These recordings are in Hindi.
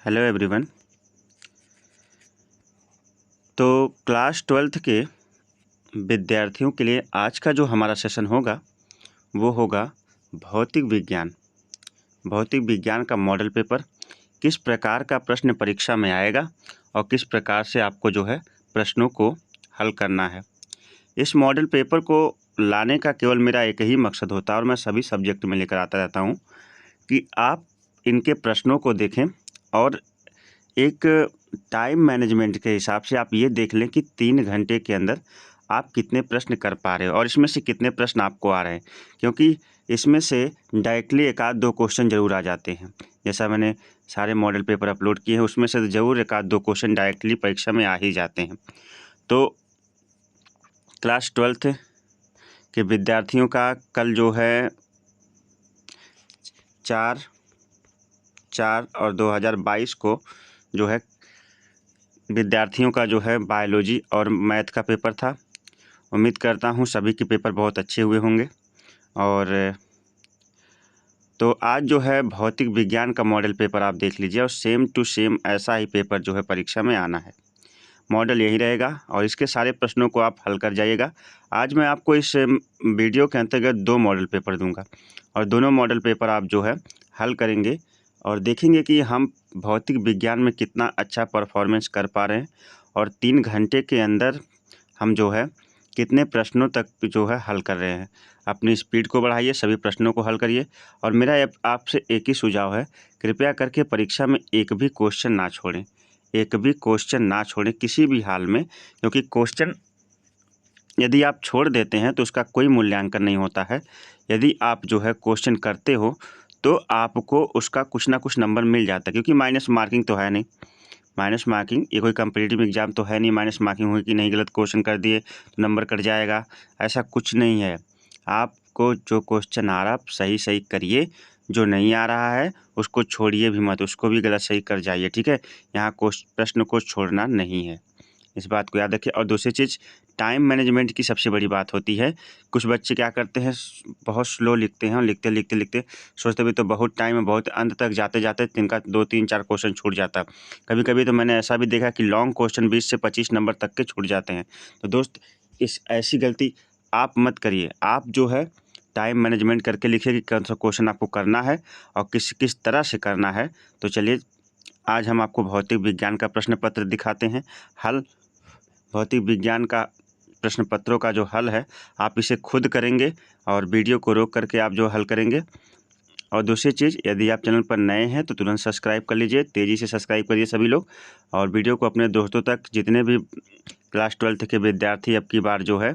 Hello everyone. तो क्लास 12th के विद्यार्थियों के लिए आज का जो हमारा सेशन होगा वो होगा भौतिक विज्ञान। भौतिक विज्ञान का मॉडल पेपर किस प्रकार का प्रश्न परीक्षा में आएगा और किस प्रकार से आपको जो है प्रश्नों को हल करना है। इस मॉडल पेपर को लाने का केवल मेरा एक ही मकसद होता है और मैं सभी सब्जेक्ट में लेकर आता रहता हूँ कि आप इनके प्रश्नों को देखें और एक टाइम मैनेजमेंट के हिसाब से आप ये देख लें कि 3 घंटे के अंदर आप कितने प्रश्न कर पा रहे हो और इसमें से कितने प्रश्न आपको आ रहे हैं, क्योंकि इसमें से डायरेक्टली एक आध दो क्वेश्चन ज़रूर आ जाते हैं। जैसा मैंने सारे मॉडल पेपर अपलोड किए हैं उसमें से ज़रूर एक आध दो क्वेश्चन डायरेक्टली परीक्षा में आ ही जाते हैं। तो क्लास 12th के विद्यार्थियों का कल जो है 4 और 2022 को जो है विद्यार्थियों का जो है बायोलॉजी और मैथ का पेपर था। उम्मीद करता हूँ सभी के पेपर बहुत अच्छे हुए होंगे। और तो आज जो है भौतिक विज्ञान का मॉडल पेपर आप देख लीजिए और सेम टू सेम ऐसा ही पेपर जो है परीक्षा में आना है। मॉडल यही रहेगा और इसके सारे प्रश्नों को आप हल कर जाइएगा। आज मैं आपको इस वीडियो के अंतर्गत 2 मॉडल पेपर दूंगा और दोनों मॉडल पेपर आप जो है हल करेंगे और देखेंगे कि हम भौतिक विज्ञान में कितना अच्छा परफॉर्मेंस कर पा रहे हैं और 3 घंटे के अंदर हम जो है कितने प्रश्नों तक जो है हल कर रहे हैं। अपनी स्पीड को बढ़ाइए, सभी प्रश्नों को हल करिए। और मेरा आपसे एक ही सुझाव है, कृपया करके परीक्षा में एक भी क्वेश्चन ना छोड़ें, एक भी क्वेश्चन ना छोड़ें किसी भी हाल में, क्योंकि क्वेश्चन यदि आप छोड़ देते हैं तो उसका कोई मूल्यांकन नहीं होता है। यदि आप जो है क्वेश्चन करते हो तो आपको उसका कुछ ना कुछ नंबर मिल जाता है, क्योंकि माइनस मार्किंग तो है नहीं। माइनस मार्किंग ये कोई कॉम्पिटिटिव एग्जाम तो है नहीं, माइनस मार्किंग हुई कि नहीं गलत क्वेश्चन कर दिए तो नंबर कट जाएगा, ऐसा कुछ नहीं है। आपको जो क्वेश्चन आ रहा आप सही सही करिए, जो नहीं आ रहा है उसको छोड़िए भी मत, उसको भी गलत सही कर जाइए, ठीक है। यहाँ प्रश्न को छोड़ना नहीं है, इस बात को याद रखिए। और दूसरी चीज़, टाइम मैनेजमेंट की सबसे बड़ी बात होती है। कुछ बच्चे क्या करते हैं, बहुत स्लो लिखते हैं और लिखते सोचते भी तो बहुत टाइम है, बहुत अंत तक जाते जाते तिनका 2 3 4 क्वेश्चन छूट जाता है। कभी कभी तो मैंने ऐसा भी देखा कि लॉन्ग क्वेश्चन 20 से 25 नंबर तक के छूट जाते हैं। तो दोस्त, इस ऐसी गलती आप मत करिए। आप जो है टाइम मैनेजमेंट करके लिखिए कि कौन सा क्वेश्चन आपको करना है और किस किस तरह से करना है। तो चलिए आज हम आपको भौतिक विज्ञान का प्रश्न पत्र दिखाते हैं हल। भौतिक विज्ञान का प्रश्न पत्रों का जो हल है आप इसे खुद करेंगे और वीडियो को रोक करके आप जो हल करेंगे। और दूसरी चीज़, यदि आप चैनल पर नए हैं तो तुरंत सब्सक्राइब कर लीजिए, तेज़ी से सब्सक्राइब करिए सभी लोग। और वीडियो को अपने दोस्तों तक, जितने भी क्लास 12th के विद्यार्थी अब की बार जो है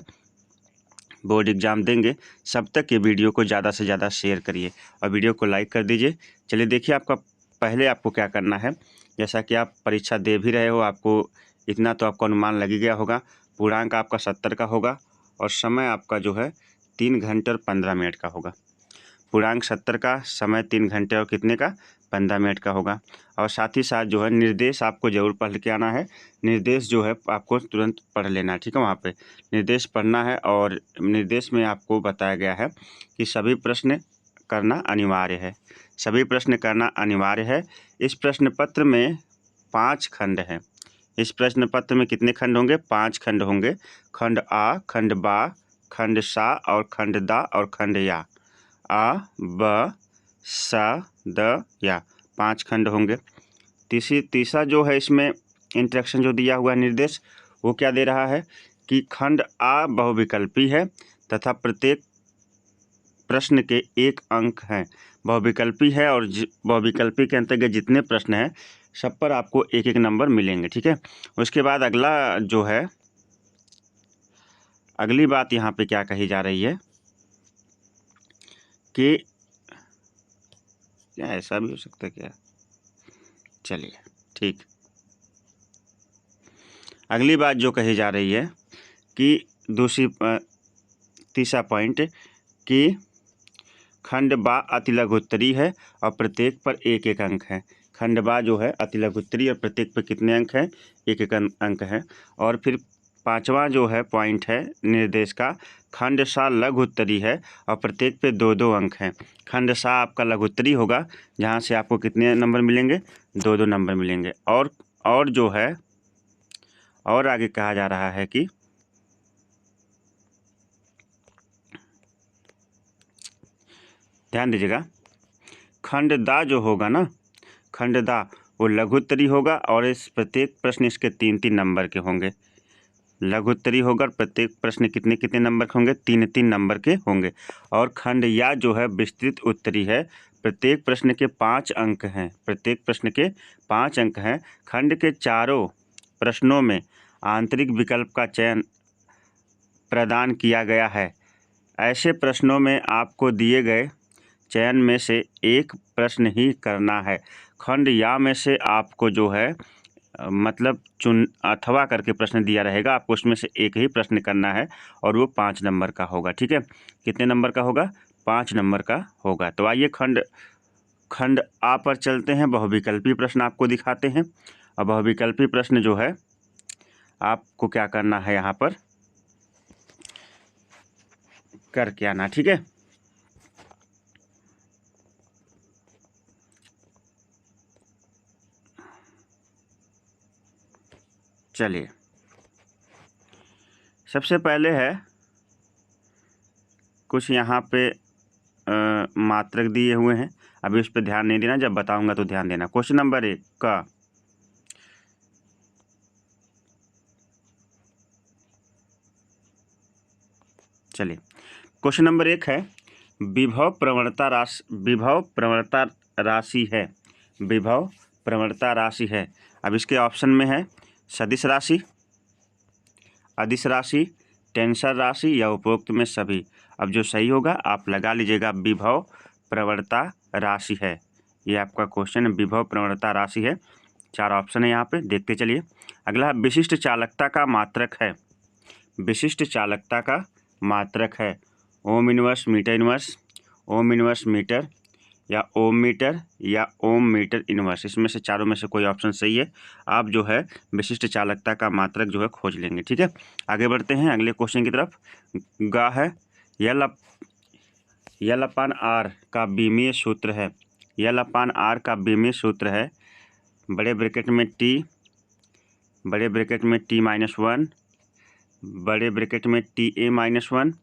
बोर्ड एग्ज़ाम देंगे, सब तक ये वीडियो को ज़्यादा से ज़्यादा शेयर करिए और वीडियो को लाइक कर दीजिए। चलिए देखिए, आपको क्या करना है। जैसा कि आप परीक्षा दे भी रहे हो, आपको इतना तो आपको अनुमान लग ही गया होगा। पूर्णांक आपका 70 का होगा और समय आपका जो है 3 घंटे और 15 मिनट का होगा। पूर्णांक 70 का, समय 3 घंटे और कितने का, 15 मिनट का होगा। और साथ ही साथ जो है निर्देश आपको ज़रूर पढ़ के आना है। निर्देश जो है आपको तुरंत पढ़ लेना है, ठीक है। वहाँ पे निर्देश पढ़ना है और निर्देश में आपको बताया गया है कि सभी प्रश्न करना अनिवार्य है, सभी प्रश्न करना अनिवार्य है। इस प्रश्न पत्र में 5 खंड हैं। इस प्रश्न पत्र में कितने खंड होंगे, 5 खंड होंगे। खंड आ, खंड बा, खंड सा और खंड दा और खंड या। आ, ब, सा, द, या, 5 खंड होंगे। तीसरा जो है इसमें इंस्ट्रक्शन जो दिया हुआ है, निर्देश, वो क्या दे रहा है कि खंड आ बहुविकल्पी है तथा प्रत्येक प्रश्न के 1 अंक हैं। बहुविकल्पी है और बहुविकल्पी के अंतर्गत जितने प्रश्न हैं सब पर आपको 1 नंबर मिलेंगे, ठीक है। उसके बाद अगला जो है, अगली बात यहाँ पे क्या कही जा रही है कि क्या ऐसा भी हो सकता है क्या, चलिए ठीक। अगली बात जो कही जा रही है कि तीसरा पॉइंट कि खंड बा अति लघुत्तरी है और प्रत्येक पर 1 अंक है। खंड बा जो है अति लघुत्तरी और प्रत्येक पर कितने अंक हैं, 1 अंक है। और फिर पांचवा जो है पॉइंट है निर्देश का, खंड सा लघु उत्तरी है और प्रत्येक पे 2-2 अंक हैं। खंड सा आपका लघु उत्तरी होगा, जहाँ से आपको कितने नंबर मिलेंगे, 2-2 नंबर मिलेंगे। और जो है और आगे कहा जा रहा है कि ध्यान दीजिएगा, खंड दा जो होगा ना, खंड दा वो लघु उत्तरी होगा और इस प्रत्येक प्रश्न इसके 3-3 नंबर के होंगे। लघु उत्तरी होगा और प्रत्येक प्रश्न कितने कितने नंबर के होंगे, 3-3 नंबर के होंगे। और खंड या जो है विस्तृत उत्तरी है, प्रत्येक प्रश्न के 5 अंक हैं, प्रत्येक प्रश्न के 5 अंक हैं। खंड के चारों प्रश्नों में आंतरिक विकल्प का चयन प्रदान किया गया है। ऐसे प्रश्नों में आपको दिए गए चयन में से एक प्रश्न ही करना है। खंड या में से आपको जो है मतलब चुन अथवा करके प्रश्न दिया रहेगा, आपको उसमें से एक ही प्रश्न करना है और वो 5 नंबर का होगा। ठीक है, कितने नंबर का होगा, 5 नंबर का होगा। तो आइए खंड आ पर चलते हैं, बहुविकल्पी प्रश्न आपको दिखाते हैं। और बहुविकल्पी प्रश्न जो है आपको क्या करना है, यहाँ पर करके आना। ठीक है, चलिए सबसे पहले है कुछ यहाँ पे मात्रक दिए हुए हैं, अभी उस पर ध्यान नहीं देना, जब बताऊंगा तो ध्यान देना। क्वेश्चन नंबर 1 का चलिए, क्वेश्चन नंबर 1 है विभव प्रवणता राशि है, विभव प्रवणता राशि है। अब इसके ऑप्शन में है सदिश राशि, अदिश राशि, टेंसर राशि या उपरोक्त में सभी। अब जो सही होगा आप लगा लीजिएगा, विभव प्रवणता राशि है। ये आपका क्वेश्चन विभव प्रवणता राशि है। 4 ऑप्शन है यहाँ पे, देखते चलिए। अगला विशिष्ट चालकता का मात्रक है, विशिष्ट चालकता का मात्रक है ohm inverse metre inverse, ohm inverse metre या ओम मीटर या ओम मीटर इनवर्स। इसमें से चारों में से कोई ऑप्शन सही है। आप जो है विशिष्ट चालकता का मात्रक जो है खोज लेंगे। ठीक है, आगे बढ़ते हैं अगले क्वेश्चन की तरफ। गा है यल अपान आर का बीमीय सूत्र है, यल अपान आर का बीमीय सूत्र है बड़े ब्रैकेट में टी, बड़े ब्रैकेट में t-1, बड़े ब्रैकेट में TA-1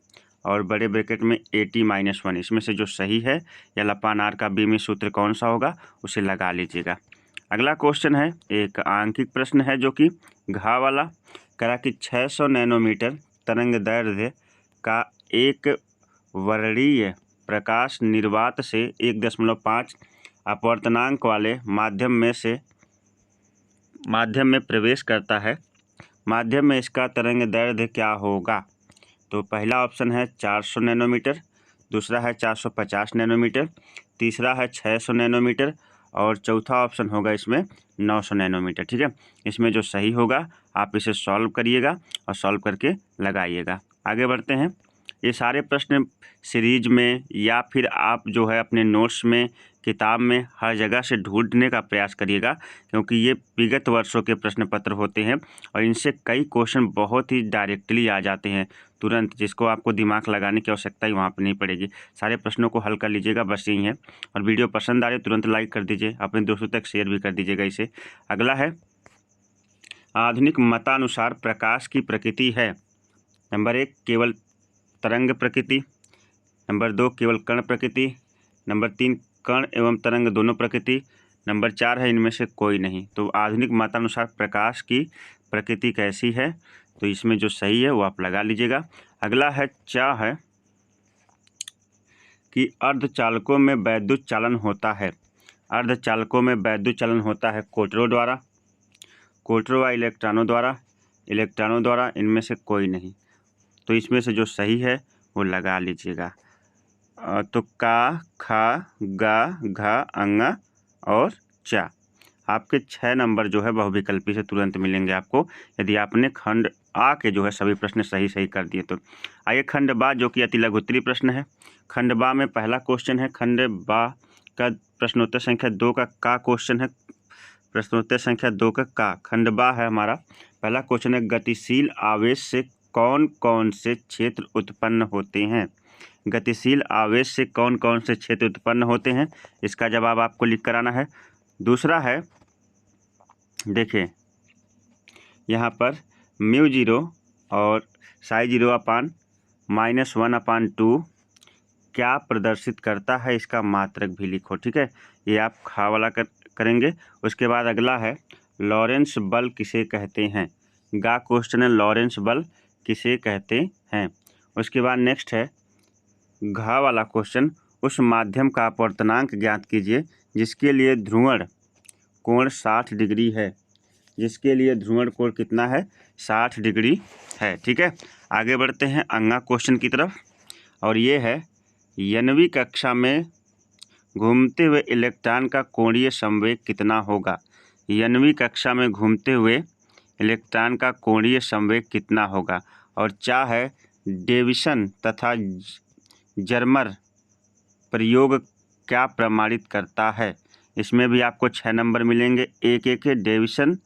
और बड़े ब्रैकेट में AT-1। इसमें से जो सही है यल अपान आर का बीमीय सूत्र कौन सा होगा, उसे लगा लीजिएगा। अगला क्वेश्चन है एक आंकिक प्रश्न है जो कि घा वाला, करा कि 600 नैनोमीटर तरंग दैर्ध्य का एक वर्णीय प्रकाश निर्वात से 1.5 अपवर्तनांक वाले माध्यम में प्रवेश करता है। माध्यम में इसका तरंग दैर्ध्य क्या होगा। तो पहला ऑप्शन है 400 नैनोमीटर, दूसरा है 450 नैनोमीटर, तीसरा है 600 नैनोमीटर और चौथा ऑप्शन होगा इसमें 900 नैनोमीटर। ठीक है, इसमें जो सही होगा आप इसे सॉल्व करिएगा और सॉल्व करके लगाइएगा। आगे बढ़ते हैं। ये सारे प्रश्न सीरीज में या फिर आप जो है अपने नोट्स में, किताब में, हर जगह से ढूंढने का प्रयास करिएगा, क्योंकि ये विगत वर्षों के प्रश्न पत्र होते हैं और इनसे कई क्वेश्चन बहुत ही डायरेक्टली आ जाते हैं तुरंत, जिसको आपको दिमाग लगाने की आवश्यकता ही वहाँ पर नहीं पड़ेगी। सारे प्रश्नों को हल कर लीजिएगा, बस यही है। और वीडियो पसंद आ रही तुरंत लाइक कर दीजिए, अपने दोस्तों तक शेयर भी कर दीजिएगा इसे। अगला है आधुनिक मतानुसार प्रकाश की प्रकृति है। नंबर 1 केवल तरंग प्रकृति, नंबर 2 केवल कण प्रकृति, नंबर 3 कण एवं तरंग दोनों प्रकृति, नंबर 4 है इनमें से कोई नहीं। तो आधुनिक मतानुसार प्रकाश की प्रकृति कैसी है, तो इसमें जो सही है वो आप लगा लीजिएगा। अगला है चा है कि अर्धचालकों में वैद्युत चालन होता है, अर्धचालकों में वैद्युत चालन होता है कोटरों द्वारा, कोटरों व इलेक्ट्रॉनों द्वारा, इनमें से कोई नहीं। तो इसमें से जो सही है वो लगा लीजिएगा। तो का, खा, गा, घा, अंगा और चा, आपके 6 नंबर जो है बहुविकल्पी से तुरंत मिलेंगे आपको, यदि आपने खंड आ के जो है सभी प्रश्न सही कर दिए तो। आइए खंड बा जो कि अति लघु उत्तरी प्रश्न है। खंड बा में पहला क्वेश्चन है, खंड बा का प्रश्नोत्तर संख्या 2 का क्वेश्चन है। प्रश्नोत्तर संख्या 2 का खंड बा है हमारा। पहला क्वेश्चन है, गतिशील आवेश से कौन कौन से क्षेत्र उत्पन्न होते हैं। गतिशील आवेश से कौन कौन से क्षेत्र उत्पन्न होते हैं, इसका जवाब आपको लिख कर आना है। दूसरा है, देखिए यहाँ पर μ0 और ψ0/-1/2 क्या प्रदर्शित करता है, इसका मात्रक भी लिखो। ठीक है, ये आप खा वाला करेंगे। उसके बाद अगला है, लॉरेंस बल किसे कहते हैं। गा क्वेश्चन है, लॉरेंस बल किसे कहते हैं। उसके बाद नेक्स्ट है, घा वाला क्वेश्चन, उस माध्यम का अपवर्तनांक ज्ञात कीजिए जिसके लिए ध्रुवण कोण 60 डिग्री है। जिसके लिए ध्रुवण कोण कितना है, 60 डिग्री है। ठीक है, आगे बढ़ते हैं अंगा क्वेश्चन की तरफ। और ये है, 9वीं कक्षा में घूमते हुए इलेक्ट्रॉन का कोणीय संवेग कितना होगा। 9वीं कक्षा में घूमते हुए इलेक्ट्रॉन का कोणीय संवेग कितना होगा। और चा है, डेविसन तथा जर्मर प्रयोग क्या प्रमाणित करता है। इसमें भी आपको 6 नंबर मिलेंगे। एक डेविसन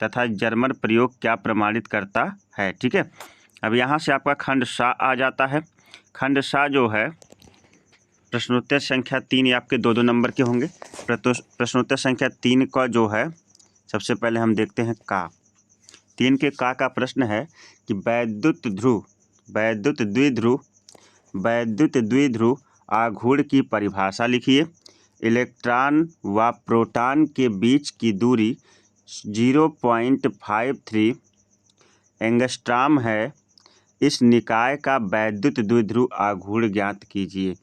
तथा जर्मर प्रयोग क्या प्रमाणित करता है। ठीक है, अब यहाँ से आपका खंड सा आ जाता है। खंड सा जो है, प्रश्नोत्तर संख्या 3 ये आपके 2-2 नंबर के होंगे। प्रश्नोत्तर संख्या 3 का जो है, सबसे पहले हम देखते हैं का 3 के का प्रश्न है कि वैद्युत द्विध्रुव आघूर्ण की परिभाषा लिखिए। इलेक्ट्रॉन व प्रोटॉन के बीच की दूरी 0.53 एंगस्ट्रॉम है। इस निकाय का वैद्युत द्विध्रुव आघूर्ण ज्ञात कीजिए।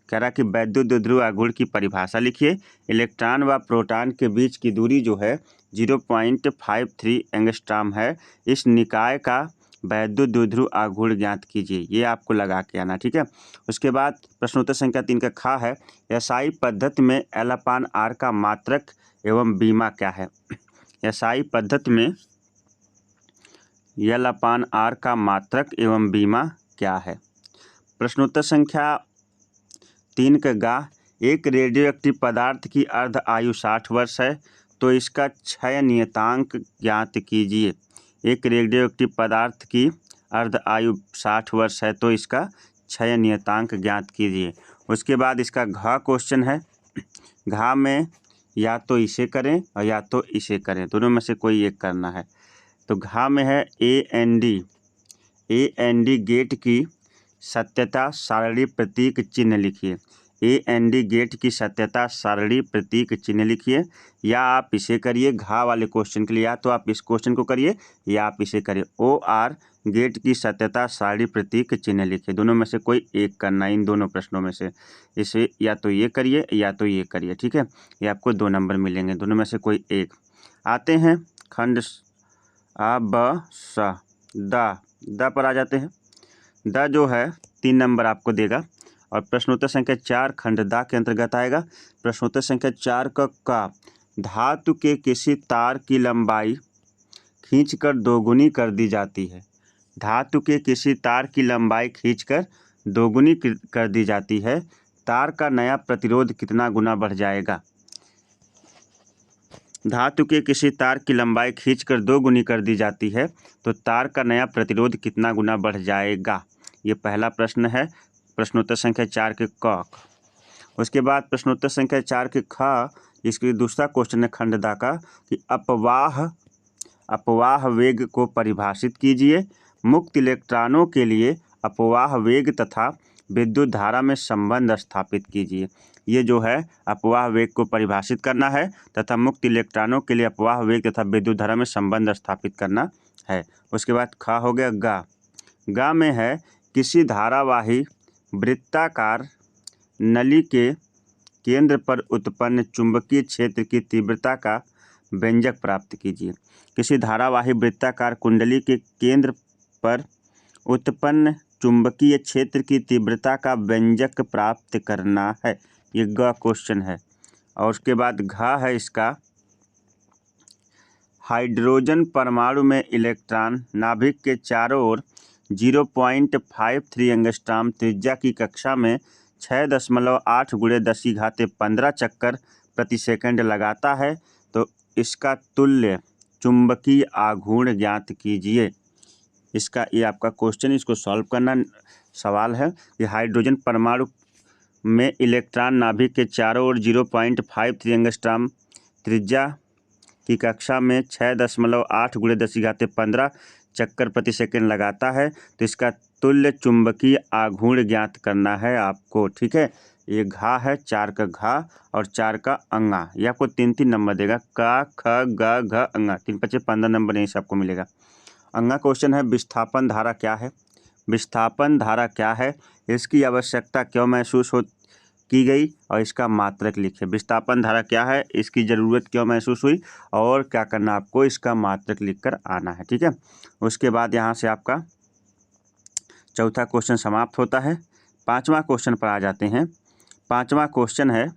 कह रहा कि वैद्युत द्विध्रुव आघूर्ण की परिभाषा लिखिए। इलेक्ट्रॉन व प्रोटॉन के बीच की दूरी जो है 0.53 एंगस्ट्रॉम है। इस निकाय का वैद्युत द्विध्रुव आघूर्ण ज्ञात कीजिए। ये आपको लगा के आना। ठीक है, उसके बाद प्रश्नोत्तर संख्या 3 का खा है, एसआई पद्धति में L/R का मात्रक एवं बीमा क्या है। एसआई पद्धति में L/R का मात्रक एवं बीमा क्या है। प्रश्नोत्तर संख्या 3 का गा, एक रेडियोएक्टिव पदार्थ की अर्ध आयु 60 वर्ष है तो इसका क्षय नियतांक ज्ञात कीजिए। एक रेडियोएक्टिव पदार्थ की अर्ध आयु 60 वर्ष है तो इसका क्षय नियतांक ज्ञात कीजिए। उसके बाद इसका घा क्वेश्चन है। घा में या तो इसे करें और या तो इसे करें, दोनों में से कोई एक करना है। तो घा में है, AND गेट की सत्यता सारणी प्रतीक चिन्ह लिखिए। AND गेट की सत्यता सारणी प्रतीक चिन्ह लिखिए। या आप इसे करिए, घा वाले क्वेश्चन के लिए या तो आप इस क्वेश्चन को करिए या आप इसे करिए। OR गेट की सत्यता सारणी प्रतीक चिन्ह लिखिए। दोनों में से कोई एक करना, इन दोनों प्रश्नों में से। इसे या तो ये करिए या तो ये करिए। ठीक है, ये आपको 2 नंबर मिलेंगे, दोनों में से कोई एक। आते हैं खंड आ ब स द पर आ जाते हैं। द जो है 3 नंबर आपको देगा और प्रश्नोत्तर संख्या 4 खंड दा के अंतर्गत आएगा। प्रश्नोत्तर संख्या 4 का धातु के किसी तार की लंबाई खींचकर दोगुनी कर दी जाती है। धातु के किसी तार की लंबाई खींचकर दोगुनी कर दी जाती है। तार का नया प्रतिरोध कितना गुना बढ़ जाएगा। धातु के किसी तार की लंबाई खींचकर 2 गुनी कर दी जाती है तो तार का नया प्रतिरोध कितना गुना बढ़ जाएगा। ये पहला प्रश्न है प्रश्नोत्तर संख्या 4 के क। उसके बाद प्रश्नोत्तर संख्या 4 के ख, इसके दूसरा क्वेश्चन है खंडदा का कि अपवाह वेग को परिभाषित कीजिए। मुक्त इलेक्ट्रॉनों के लिए अपवाह वेग तथा विद्युत धारा में संबंध स्थापित कीजिए। ये जो है अपवाह वेग को परिभाषित करना है तथा मुक्त इलेक्ट्रॉनों के लिए अपवाह वेग तथा विद्युत धारा में संबंध स्थापित करना है। उसके बाद खा हो गया गा। गा में है, किसी धारावाही वृत्ताकार नली के केंद्र पर उत्पन्न चुंबकीय क्षेत्र की तीव्रता का व्यंजक प्राप्त कीजिए। किसी धारावाही वृत्ताकार कुंडली के केंद्र पर उत्पन्न चुंबकीय क्षेत्र की तीव्रता का व्यंजक प्राप्त करना है। ये ग क्वेश्चन है। और उसके बाद घा है इसका, हाइड्रोजन परमाणु में इलेक्ट्रॉन नाभिक के चारों ओर 0.53 एंगस्ट्रॉम त्रिज्या की कक्षा में 6.8 × 10⁻15 चक्कर प्रति सेकंड लगाता है तो इसका तुल्य चुंबकीय आघूर्ण ज्ञात कीजिए। इसका ये आपका क्वेश्चन, इसको सॉल्व करना सवाल है कि हाइड्रोजन परमाणु में इलेक्ट्रॉन नाभिक के चारों ओर 0.53 एंगस्ट्रॉम त्रिज्या की कक्षा में 6.8 × 10⁻15 चक्कर प्रति सेकंड लगाता है, तो इसका तुल्य चुंबकीय आघूर्ण ज्ञात करना है आपको। ठीक है, ये घा है, 4 का घा और 4 का अंगा, ये आपको 3-3 नंबर देगा। का, ख, ग, घ, अंगा, 3×5 = 15 नंबर यहीं से आपको मिलेगा। अंगा क्वेश्चन है, विस्थापन धारा क्या है? विस्थापन धारा क्या है, इसकी आवश्यकता क्यों महसूस की गई और इसका मात्रक लिखे। विस्थापन धारा क्या है, इसकी ज़रूरत क्यों महसूस हुई और क्या करना आपको, इसका मात्रक लिखकर आना है। ठीक है, उसके बाद यहाँ से आपका चौथा क्वेश्चन समाप्त होता है। 5वां क्वेश्चन पर आ जाते हैं। 5वां क्वेश्चन है,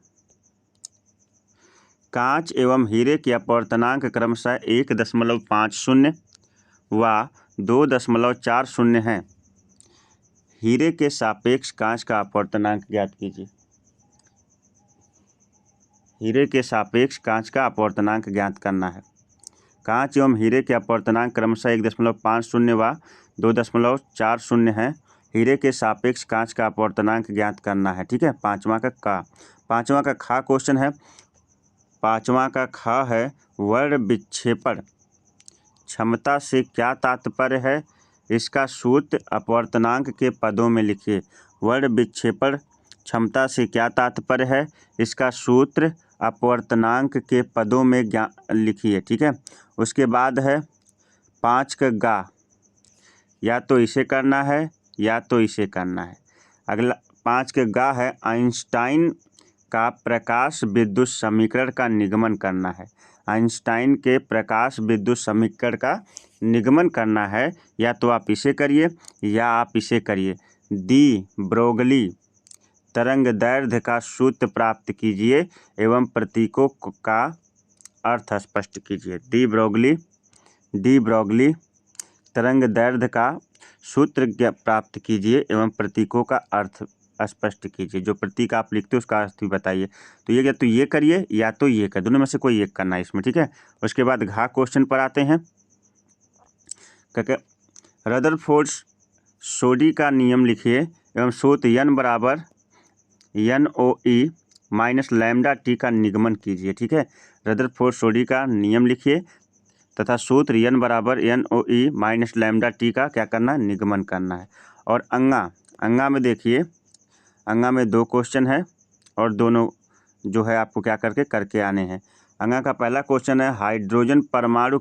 कांच एवं हीरे के अपवर्तनांक क्रमशः 1.50 व 2.40 हैं। हीरे के सापेक्ष कांच का अपवर्तनांक ज्ञात कीजिए। हीरे के सापेक्ष कांच का अपवर्तनांक ज्ञात करना है। कांच एवं हीरे के अपवर्तनांक क्रमशः 1.50 व 2.40 हैं। हीरे के सापेक्ष कांच का अपवर्तनांक ज्ञात करना है। ठीक है, 5वां का का। 5वां का खा क्वेश्चन है। 5वां का खा है, वर्ण विक्षेपण क्षमता से क्या तात्पर्य है, इसका सूत्र अपवर्तनांक के पदों में लिखिए। वर्ण विक्षेपण क्षमता से क्या तात्पर्य है, इसका सूत्र अपवर्तनांक के पदों में लिखिए। ठीक है, उसके बाद है 5 का गा, या तो इसे करना है या तो इसे करना है। अगला 5 का गा है, आइंस्टाइन का प्रकाश विद्युत समीकरण का निगमन करना है। आइंस्टाइन के प्रकाश विद्युत समीकरण का निगमन करना है, या तो आप इसे करिए या आप इसे करिए। डी ब्रोगली तरंग दैर्ध्य का सूत्र प्राप्त कीजिए एवं प्रतीकों का अर्थ स्पष्ट कीजिए। डी ब्रोगली तरंग दैर्ध्य का सूत्र प्राप्त कीजिए एवं प्रतीकों का अर्थ स्पष्ट कीजिए। जो प्रतीक आप लिखते हो उसका अर्थ भी बताइए। तो ये या तो ये करिए या तो ये कर, दोनों में से कोई एक करना है इसमें। ठीक है, उसके बाद घा क्वेश्चन पर आते हैं। क्या रदरफोर्ड सोडी का नियम लिखिए एवं सूत्र n बराबर NOE माइनस लैम्डा टी का निगमन कीजिए। ठीक है, रदरफोर्ड सोडी का नियम लिखिए तथा सूत्र n बराबर NOE माइनस लैम्डा टी का क्या करना, निगमन करना है। और अंगा में देखिए, अंगा में 2 क्वेश्चन है और दोनों जो है आपको क्या करके आने हैं। अंगा का पहला क्वेश्चन है, हाइड्रोजन परमाणु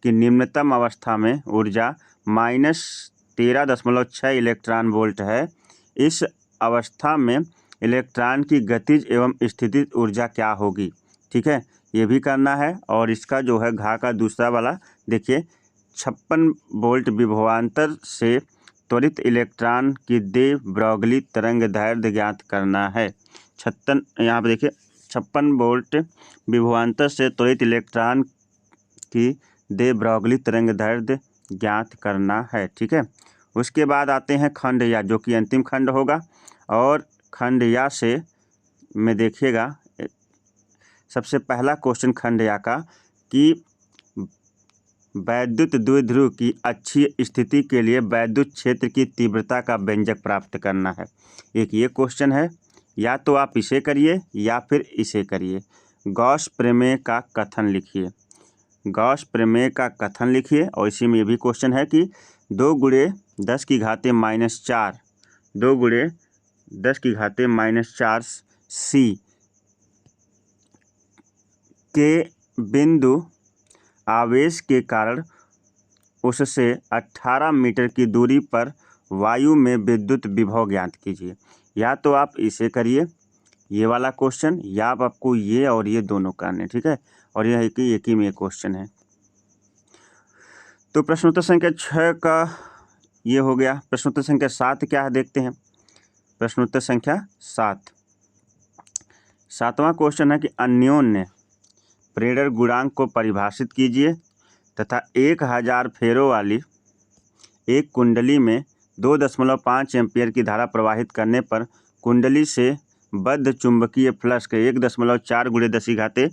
की निम्नतम अवस्था में ऊर्जा -13.6 इलेक्ट्रॉन वोल्ट है। इस अवस्था में इलेक्ट्रॉन की गतिज एवं स्थितिज ऊर्जा क्या होगी। ठीक है, ये भी करना है। और इसका जो है घा का दूसरा वाला देखिए, 56 वोल्ट विभवांतर से त्वरित इलेक्ट्रॉन की दे ब्रोगली तरंग दैर्ध्य ज्ञात करना है। यहाँ पे देखिए 56 वोल्ट विभवांतर से त्वरित इलेक्ट्रॉन की दे ब्रोगली तरंग दैर्ध्य ज्ञात करना है। ठीक है, उसके बाद आते हैं खंड या, जो कि अंतिम खंड होगा। और खंड या से में देखिएगा, सबसे पहला क्वेश्चन खंड या का कि वैद्युत द्विध्रुव की अच्छी स्थिति के लिए वैद्युत क्षेत्र की तीव्रता का व्यंजक प्राप्त करना है। एक ये क्वेश्चन है, या तो आप इसे करिए या फिर इसे करिए। गॉस प्रमेय का कथन लिखिए। गॉस प्रमेय का कथन लिखिए। और इसी में ये भी क्वेश्चन है कि 2 × 10⁻⁴ 2 × 10⁻⁴ C के बिंदु आवेश के कारण उससे 18 मीटर की दूरी पर वायु में विद्युत विभव ज्ञात कीजिए। या तो आप इसे करिए, ये वाला क्वेश्चन, या आपको ये और ये दोनों करने। ठीक है, और यह एक ही में क्वेश्चन है। तो प्रश्नोत्तर संख्या 6 का ये हो गया। प्रश्नोत्तर संख्या 7 क्या है देखते हैं। प्रश्नोत्तर संख्या 7, 7वां क्वेश्चन है कि अन्योन्य प्रेरण गुणांक को परिभाषित कीजिए तथा 1000 फेरों वाली एक कुंडली में 2.5 एम्पीयर की धारा प्रवाहित करने पर कुंडली से बद्ध चुंबकीय फ्लक्स के 1.4 × 10⁻⁴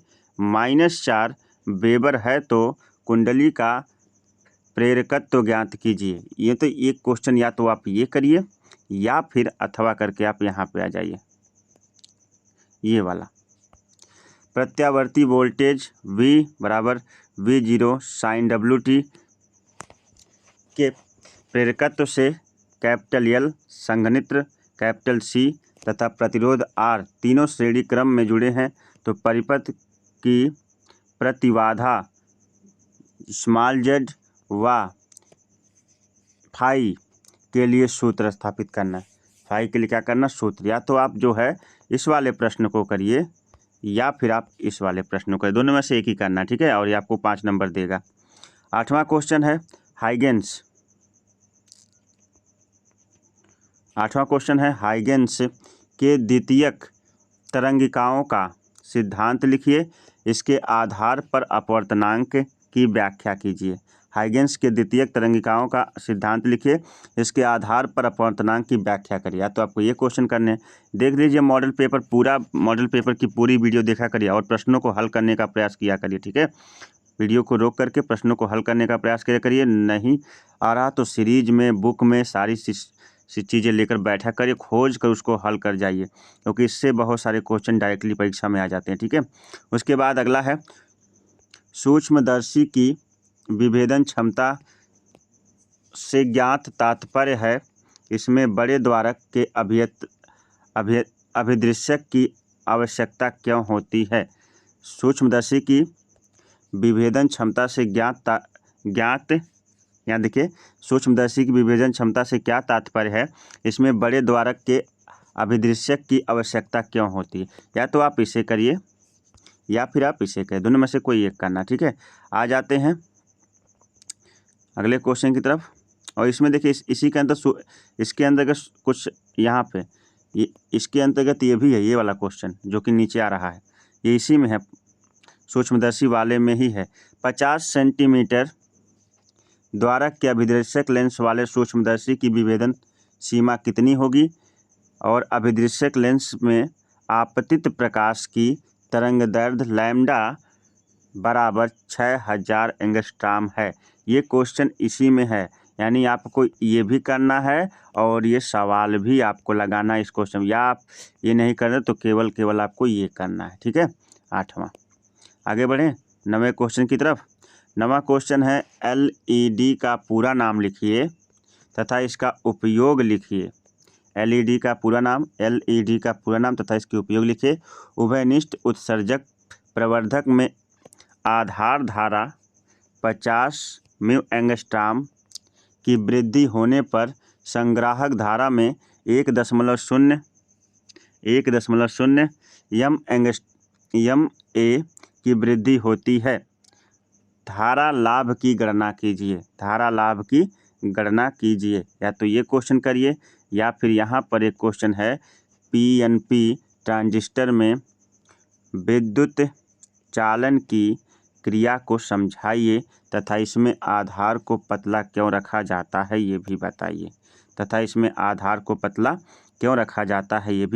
वेबर है तो कुंडली का प्रेरकत्व ज्ञात कीजिए। ये तो एक क्वेश्चन या तो आप ये करिए या फिर अथवा करके आप यहाँ पे आ जाइए, ये वाला। प्रत्यावर्ती वोल्टेज V बराबर V0 साइन WT के प्रेरकत्व से कैपिटल L संघनित्र कैपिटल C तथा प्रतिरोध R तीनों श्रेणी क्रम में जुड़े हैं, तो परिपथ की प्रतिबाधा स्मॉल z व फाई के लिए सूत्र स्थापित करना है। फाई के लिए क्या करना, सूत्र। या तो आप जो है इस वाले प्रश्न को करिए या फिर आप इस वाले प्रश्न को करिए, दोनों में से एक ही करना, ठीक है। और ये आपको 5 नंबर देगा। 8वां क्वेश्चन है हाइगेंस। 8वां क्वेश्चन है हाइगेंस के द्वितीयक तरंगिकाओं का सिद्धांत लिखिए, इसके आधार पर अपवर्तनांक की व्याख्या कीजिए। हाइगेंस के द्वितीयक तरंगिकाओं का सिद्धांत लिखिए, इसके आधार पर अपवर्तनांक की व्याख्या करिए। या तो आपको ये क्वेश्चन करने, देख लीजिए मॉडल पेपर, पूरा मॉडल पेपर की पूरी वीडियो देखा करिए और प्रश्नों को हल करने का प्रयास किया करिए, ठीक है। वीडियो को रोक करके प्रश्नों को हल करने का प्रयास किया करिए। नहीं आ रहा तो सीरीज में, बुक में सारी चीज़ें लेकर बैठा करिए, खोज कर उसको हल कर जाइए, क्योंकि इससे बहुत सारे क्वेश्चन डायरेक्टली परीक्षा में आ जाते हैं, ठीक है। उसके बाद अगला है सूक्ष्मदर्शी की विभेदन क्षमता से ज्ञात तात्पर्य है, इसमें बड़े द्वारक के अभिदृश्यक की आवश्यकता क्यों होती है। सूक्ष्मदर्शी की विभेदन क्षमता से ज्ञात यहाँ देखिए, सूक्ष्मदर्शी की विभेदन क्षमता से क्या तात्पर्य है, इसमें बड़े द्वारक के अभिदृश्यक की आवश्यकता क्यों होती है। या तो आप इसे करिए या फिर आप इसे करिए, दोनों में से कोई एक करना, ठीक है। आ जाते हैं अगले क्वेश्चन की तरफ। और इसमें देखिए इसी के अंदर, इसके अंतर्गत कुछ यहाँ पे ये, इसके अंतर्गत ये भी है, ये वाला क्वेश्चन जो कि नीचे आ रहा है, ये इसी में है, सूक्ष्मदर्शी वाले में ही है। 50 सेंटीमीटर द्वारक के अभिदृश्यक लेंस वाले सूक्ष्मदर्शी की विभेदन सीमा कितनी होगी, और अभिदृश्यक लेंस में आपतित प्रकाश की तरंग दैर्ध्य लैम्डा बराबर 6000 एंगस्ट्राम है। ये क्वेश्चन इसी में है, यानी आपको ये भी करना है और ये सवाल भी आपको लगाना है इस क्वेश्चन में, या आप ये नहीं कर रहे तो केवल आपको ये करना है, ठीक है। 8वां। आगे बढ़ें 9वें क्वेश्चन की तरफ। 9वां क्वेश्चन है LED का पूरा नाम लिखिए तथा इसका उपयोग लिखिए। LED का पूरा नाम तथा इसके उपयोग लिखिए। उभयनिष्ठ उत्सर्जक प्रवर्धक में आधार धारा 50 म्यू एंगस्ट्राम की वृद्धि होने पर संग्राहक धारा में 1.0 MA की वृद्धि होती है। धारा लाभ की गणना कीजिए। या तो ये क्वेश्चन करिए या फिर यहाँ पर एक क्वेश्चन है PNP ट्रांजिस्टर में विद्युत चालन की क्रिया को समझाइए तथा इसमें आधार को पतला क्यों रखा जाता है ये भी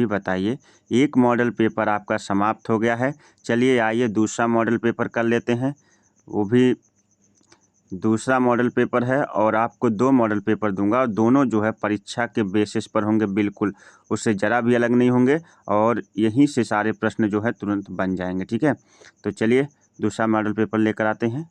बताइए। एक मॉडल पेपर आपका समाप्त हो गया है। चलिए आइए दूसरा मॉडल पेपर कर लेते हैं। वो भी दूसरा मॉडल पेपर है और आपको 2 मॉडल पेपर दूंगा, और दोनों जो है परीक्षा के बेसिस पर होंगे, बिल्कुल उससे ज़रा भी अलग नहीं होंगे, और यहीं से सारे प्रश्न जो है तुरंत बन जाएंगे, ठीक है। तो चलिए दूसरा मॉडल पेपर लेकर आते हैं।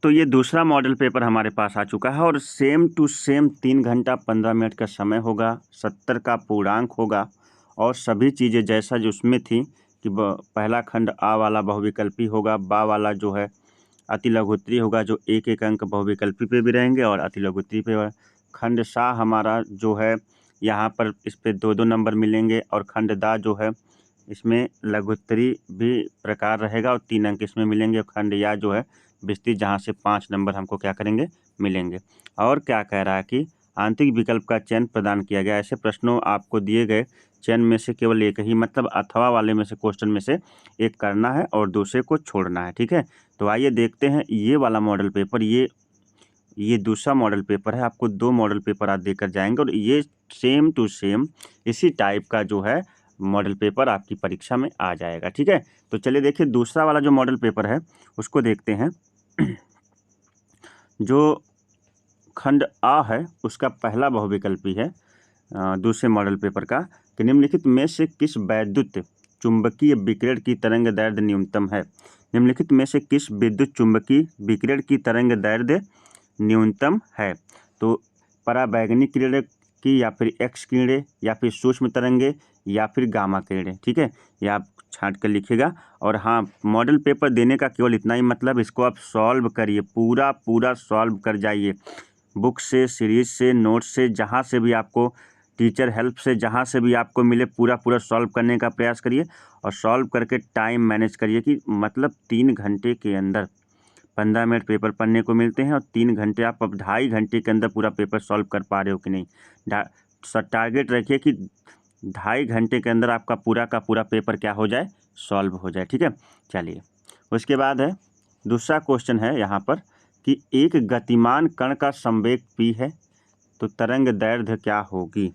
तो ये दूसरा मॉडल पेपर हमारे पास आ चुका है और सेम टू सेम 3 घंटा 15 मिनट का समय होगा, 70 का पूर्णांक होगा, और सभी चीज़ें जैसा जो उसमें थी कि पहला खंड आ वाला बहुविकल्पी होगा, बा वाला जो है अति लघुत्तरी होगा, जो एक अंक बहुविकल्पी पे भी रहेंगे और अति लघुत्तरी पे। खंड सा हमारा जो है यहाँ पर इस पे 2-2 नंबर मिलेंगे, और खंड दा जो है इसमें लघुत्तरी भी प्रकार रहेगा और 3 अंक इसमें मिलेंगे। खंड या जो है विस्तृत, जहाँ से 5 नंबर हमको क्या करेंगे, मिलेंगे। और क्या कह रहा है कि आंतरिक विकल्प का चयन प्रदान किया गया। ऐसे प्रश्नों आपको दिए गए चयन में से केवल एक ही, मतलब अथवा वाले में से क्वेश्चन में से एक करना है और दूसरे को छोड़ना है, ठीक है। तो आइए देखते हैं ये वाला मॉडल पेपर, ये दूसरा मॉडल पेपर है। आपको 2 मॉडल पेपर आज देकर जाएंगे और ये सेम टू सेम इसी टाइप का जो है मॉडल पेपर आपकी परीक्षा में आ जाएगा। ठीक है, तो चलिए देखिए दूसरा वाला जो मॉडल पेपर है उसको देखते हैं। जो खंड आ है उसका पहला बहुविकल्पी है दूसरे मॉडल पेपर का कि निम्नलिखित में से किस वैद्युत चुंबकीय विकिरण की तरंग दैर्ध्य न्यूनतम है। निम्नलिखित में से किस विद्युत चुंबकीय विकिरण की तरंग दैर्ध्य न्यूनतम है। तो पराबैंगनी किरणें की, या फिर एक्स किरणें, या फिर सूक्ष्म तरंगे, या फिर गामा किरणें। ठीक है, ये आप छांट कर लिखिएगा। और हाँ, मॉडल पेपर देने का केवल इतना ही मतलब, इसको आप सॉल्व करिए, पूरा सॉल्व कर जाइए, बुक से, सीरीज से, नोट से, जहाँ से भी आपको, टीचर हेल्प से, जहाँ से भी आपको मिले पूरा सॉल्व करने का प्रयास करिए। और सॉल्व करके टाइम मैनेज करिए कि मतलब 3 घंटे के अंदर 15 मिनट पेपर पढ़ने को मिलते हैं और 3 घंटे आप अब 2.5 घंटे के अंदर पूरा पेपर सॉल्व कर पा रहे हो कि नहीं। टारगेट रखिए कि 2.5 घंटे के अंदर आपका पूरा का पूरा पेपर क्या हो जाए, सॉल्व हो जाए। ठीक है, चलिए उसके बाद है दूसरा क्वेश्चन है यहाँ पर कि एक गतिमान कण का संवेग p है तो तरंग दैर्ध्य क्या होगी।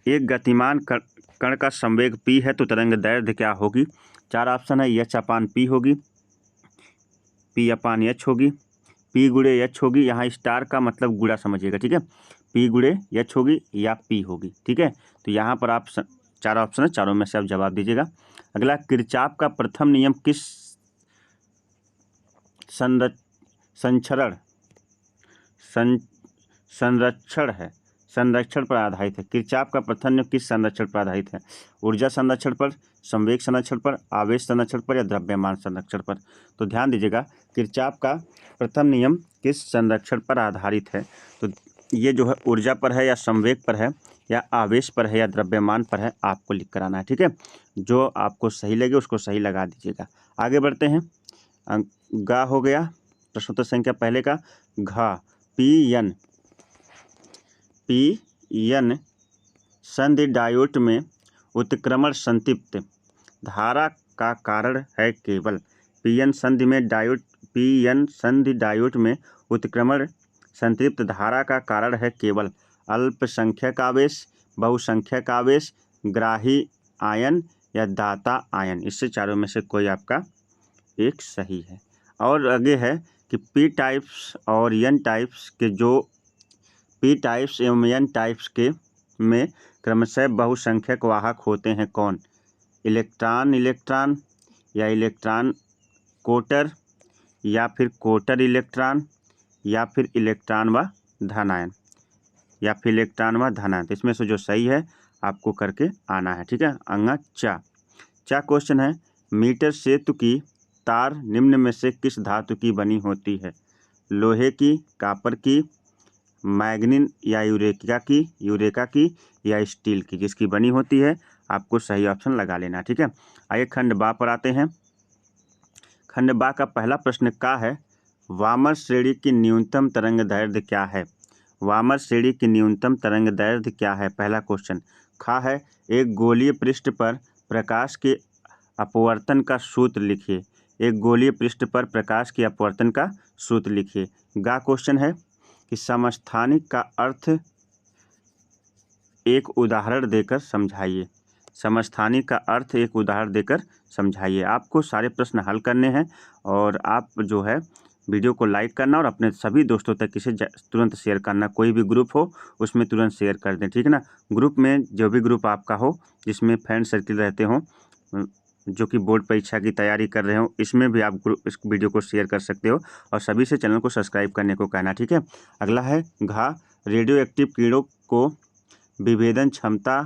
एक गतिमान कण का संवेग p है तो तरंग दैर्ध्य क्या होगी। 4 ऑप्शन है, h/p होगी, p/h होगी, p/h होगी, यहाँ स्टार का मतलब गुणा समझिएगा। ठीक है, p/h होगी या p होगी। ठीक है, तो यहाँ पर आप 4 ऑप्शन है, चारों में से आप जवाब दीजिएगा। अगला, किरचॉफ का प्रथम नियम किस संरक्षण पर आधारित है। किरचॉफ का प्रथम नियम किस संरक्षण पर आधारित है। ऊर्जा संरक्षण पर, संवेग संरक्षण पर, आवेश संरक्षण पर, या द्रव्यमान संरक्षण पर। तो ध्यान दीजिएगा, किरचॉफ का प्रथम नियम किस संरक्षण पर आधारित है। तो ये जो है ऊर्जा पर है, या संवेग पर है, या आवेश पर है, या द्रव्यमान पर है, आपको लिख कर आना है। ठीक है, जो आपको सही लगे उसको सही लगा दीजिएगा। आगे बढ़ते हैं। गा हो गया प्रश्नोत्तर संख्या पहले का। घा, पी एन संधि डायोड में उत्क्रमण संतृप्त धारा का कारण है केवल। पी एन संधि डायोड में उत्क्रमण संतृप्त धारा का कारण है केवल अल्पसंख्यक आवेश, बहुसंख्यक आवेश, ग्राही आयन, या दाता आयन। इससे चारों में से कोई आपका एक सही है। और आगे है कि पी टाइप्स और एन टाइप्स के, जो पी टाइप्स एवं एन टाइप्स के में क्रमशः बहुसंख्यक वाहक होते हैं कौन। इलेक्ट्रॉन, या इलेक्ट्रॉन कोटर, या फिर कोटर इलेक्ट्रॉन, या फिर इलेक्ट्रॉन व धनायन, तो इसमें से जो सही है आपको करके आना है। ठीक है, अंगा चा क्वेश्चन है, मीटर सेतु की तार निम्न में से किस धातु की बनी होती है। लोहे की, कॉपर की, मैग्नीन या यूरेका की, या स्टील की। जिसकी बनी होती है आपको सही ऑप्शन लगा लेना। ठीक है, आइए खंड बा पर आते हैं। खंड बा का पहला प्रश्न का है, वामन श्रेणी की न्यूनतम तरंग दैर्ध्य क्या है। वामन श्रेणी की न्यूनतम तरंग दैर्ध्य क्या है, पहला क्वेश्चन। खा है, एक गोलीय पृष्ठ पर प्रकाश के अपवर्तन का सूत्र लिखिए। एक गोलीय पृष्ठ पर प्रकाश के अपवर्तन का सूत्र लिखिए। गा क्वेश्चन है कि समस्थानिक का अर्थ एक उदाहरण देकर समझाइए। समस्थानिक का अर्थ एक उदाहरण देकर समझाइए। आपको सारे प्रश्न हल करने हैं और आप जो है वीडियो को लाइक करना और अपने सभी दोस्तों तक इसे तुरंत शेयर करना। कोई भी ग्रुप हो उसमें तुरंत शेयर कर दें। ठीक है ना, ग्रुप में जो भी ग्रुप आपका हो जिसमें फ्रेंड सर्किल रहते हों जो कि बोर्ड परीक्षा की तैयारी कर रहे हो, इसमें भी आप इस वीडियो को शेयर कर सकते हो और सभी से चैनल को सब्सक्राइब करने को कहना। ठीक है, अगला है घा, रेडियो एक्टिव कीड़ों को विभेदन क्षमता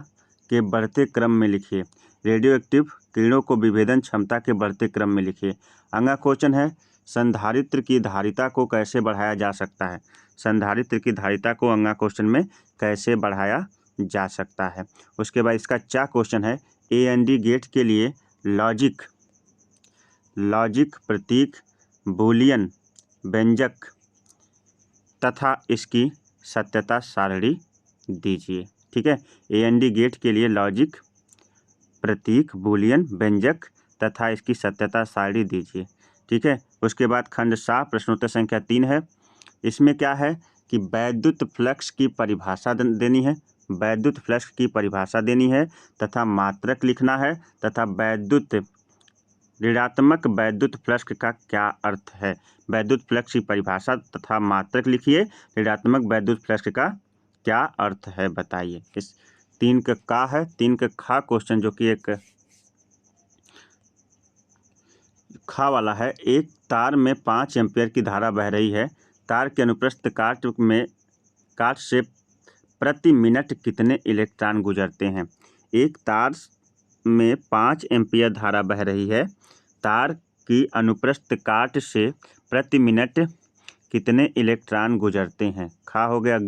के बढ़ते क्रम में लिखिए। रेडियो एक्टिव कीड़ों को विभेदन क्षमता के बढ़ते क्रम में लिखिए। अगला क्वेश्चन है, संधारित्र की धारिता को कैसे बढ़ाया जा सकता है। संधारित्र की धारिता को अगला क्वेश्चन में कैसे बढ़ाया जा सकता है। उसके बाद इसका चा क्वेश्चन है, AND गेट के लिए लॉजिक प्रतीक, बूलियन व्यंजक तथा इसकी सत्यता सारणी दीजिए। ठीक है, AND गेट के लिए लॉजिक प्रतीक, बूलियन व्यंजक तथा इसकी सत्यता सारणी दीजिए। ठीक है, उसके बाद खंड सा प्रश्नोत्तर संख्या 3 है। इसमें क्या है कि वैद्युत फ्लक्स की परिभाषा देनी है। वैद्युत फ्लक्स की परिभाषा देनी है तथा मात्रक लिखना है तथा ऋणात्मक वैद्युत फ्लक्स का क्या अर्थ है। वैद्युत फ्लक्स की परिभाषा तथा मात्रक लिखिए। ऋणात्मक वैद्युत फ्लक्स का क्या अर्थ है बताइए। इस 3 का है, 3 का खा क्वेश्चन जो कि एक खा वाला है। एक तार में 5 एम्पीयर की धारा बह रही है। तार के अनुप्रस्थ काट से प्रति मिनट कितने इलेक्ट्रॉन गुजरते हैं। एक तार में 5 एम्पीयर धारा बह रही है। तार की अनुप्रस्थ काट से प्रति मिनट कितने इलेक्ट्रॉन गुजरते हैं। खा हो गया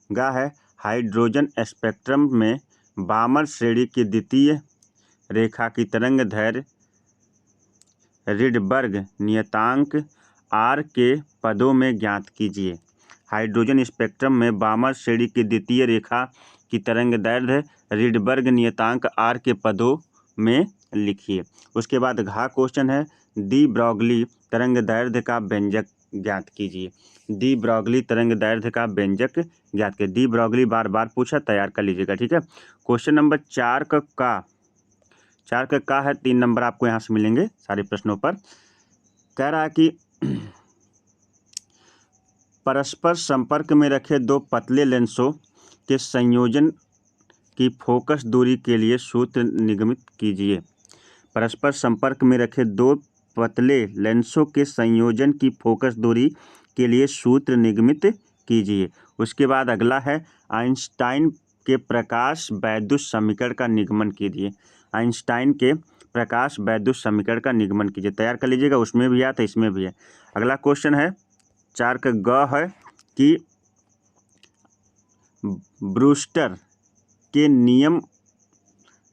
गा है हाइड्रोजन स्पेक्ट्रम में बामर श्रेणी की द्वितीय रेखा की तरंग दैर्घ्य रिडबर्ग नियतांक R के पदों में ज्ञात कीजिए। हाइड्रोजन स्पेक्ट्रम में बामर श्रेणी की द्वितीय रेखा की तरंग दैर्घ्य रिडबर्ग नियतांक R के पदों में लिखिए। उसके बाद घा क्वेश्चन है डी ब्रॉगली तरंग दैर्घ्य का व्यंजक ज्ञात कीजिए। डी ब्रॉगली तरंग दैर्घ्य का व्यंजक ज्ञात कीजिए। डी ब्रॉगली बार बार पूछा, तैयार कर लीजिएगा, ठीक है। क्वेश्चन नंबर 4 का है, 3 नंबर आपको यहाँ से मिलेंगे सारे प्रश्नों पर। कह रहा है कि परस्पर संपर्क में रखे 2 पतले लेंसों के संयोजन की फोकस दूरी के लिए सूत्र निगमित कीजिए। परस्पर संपर्क में रखे 2 पतले लेंसों के संयोजन की फोकस दूरी के लिए सूत्र निगमित कीजिए। उसके बाद अगला है आइंस्टाइन के प्रकाश वैद्युत समीकरण का निगमन कीजिए। आइंस्टाइन के प्रकाश वैद्युत समीकरण का निगमन कीजिए, तैयार कर लीजिएगा। उसमें भी है तो इसमें भी है। अगला क्वेश्चन है 4 का ग है कि ब्रूस्टर के नियम